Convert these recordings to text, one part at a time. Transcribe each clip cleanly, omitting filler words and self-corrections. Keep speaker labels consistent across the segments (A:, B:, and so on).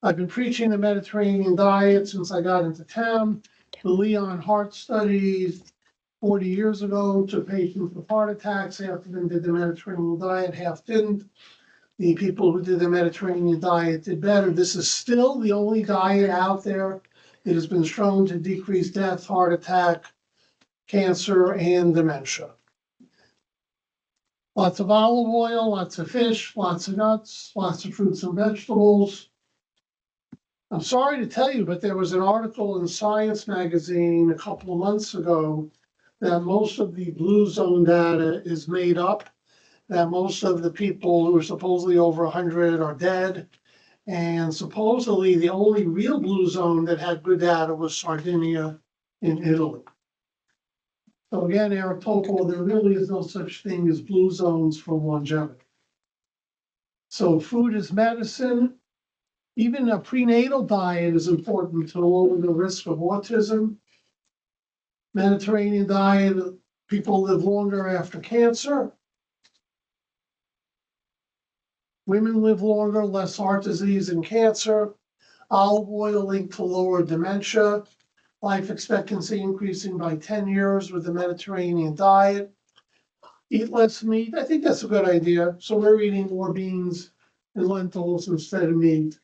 A: I've been preaching the Mediterranean diet since I got into town. The Leon Heart study 40 years ago took patients with heart attacks. Half of them did the Mediterranean diet, half didn't. The people who did the Mediterranean diet did better. This is still the only diet out there that has been shown to decrease death, heart attack, cancer, and dementia. Lots of olive oil, lots of fish, lots of nuts, lots of fruits and vegetables. I'm sorry to tell you, but there was an article in Science magazine a couple of months ago that most of the blue zone data is made up, that most of the people who are supposedly over 100 are dead, and supposedly the only real blue zone that had good data was Sardinia in Italy. So again, Eric Topol, there really is no such thing as blue zones for longevity. So food is medicine. Even a prenatal diet is important to lower the risk of autism. Mediterranean diet, people live longer after cancer. Women live longer, less heart disease and cancer. Olive oil linked to lower dementia. Life expectancy increasing by 10 years with the Mediterranean diet. Eat less meat. I think that's a good idea. So we're eating more beans and lentils instead of meat.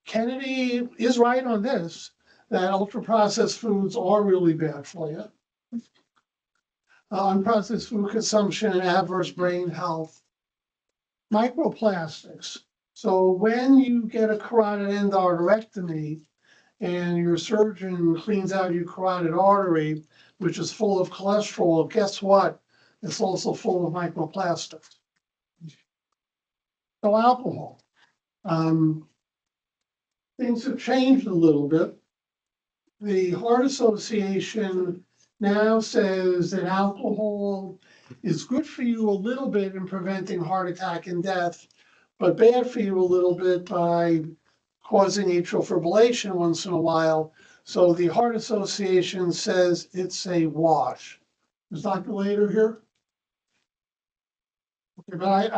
A: Kennedy is right on this, that ultra-processed foods are really bad for you. Unprocessed food consumption and adverse brain health. Microplastics. So when you get a carotid endarterectomy and your surgeon cleans out your carotid artery, which is full of cholesterol, guess what? It's also full of microplastics. So alcohol. Things have changed a little bit. The Heart Association now says that alcohol is good for you a little bit in preventing heart attack and death, but bad for you a little bit by causing atrial fibrillation once in a while. So the Heart Association says it's a wash. Is Dr. Lader here? Okay, but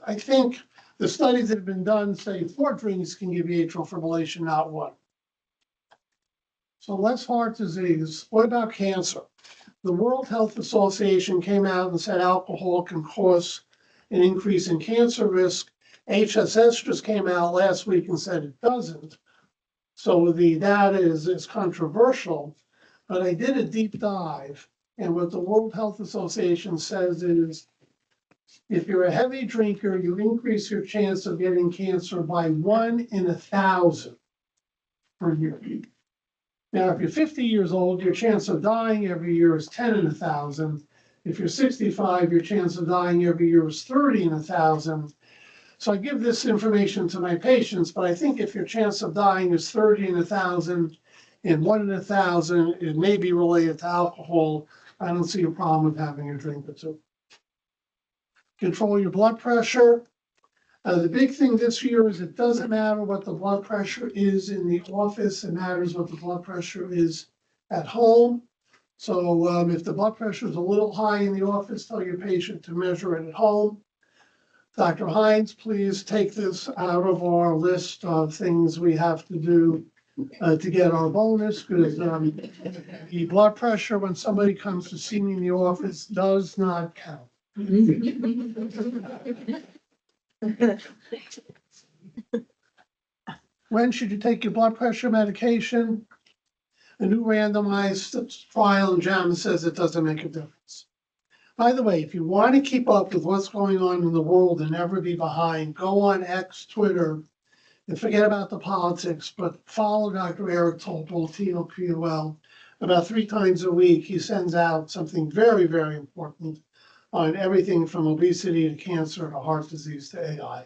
A: I think the studies that have been done say 4 drinks can give you atrial fibrillation, not 1. So less heart disease. What about cancer? The World Health Association came out and said alcohol can cause an increase in cancer risk. HSS just came out last week and said it doesn't. So the data is controversial, but I did a deep dive. And what the World Health Association says is, if you're a heavy drinker, you increase your chance of getting cancer by 1 in 1,000 per year. Now, if you're 50 years old, your chance of dying every year is 10 in 1,000. If you're 65, your chance of dying every year is 30 in 1,000. So I give this information to my patients, but I think if your chance of dying is 30 in 1,000 and 1 in 1,000, it may be related to alcohol. I don't see a problem with having a drink or two. Control your blood pressure. The big thing this year is it doesn't matter what the blood pressure is in the office, it matters what the blood pressure is at home. So if the blood pressure is a little high in the office, tell your patient to measure it at home. Dr. Hines, please take this out of our list of things we have to do to get our bonus, because the blood pressure when somebody comes to see me in the office does not count. When should you take your blood pressure medication? A new randomized trial in JAMA says it doesn't make a difference. By the way, if you want to keep up with what's going on in the world and never be behind, go on X, Twitter, and forget about the politics, but follow Dr. Eric Topol, TOPOL. About 3 times a week, he sends out something very, very important on everything from obesity to cancer to heart disease to AI.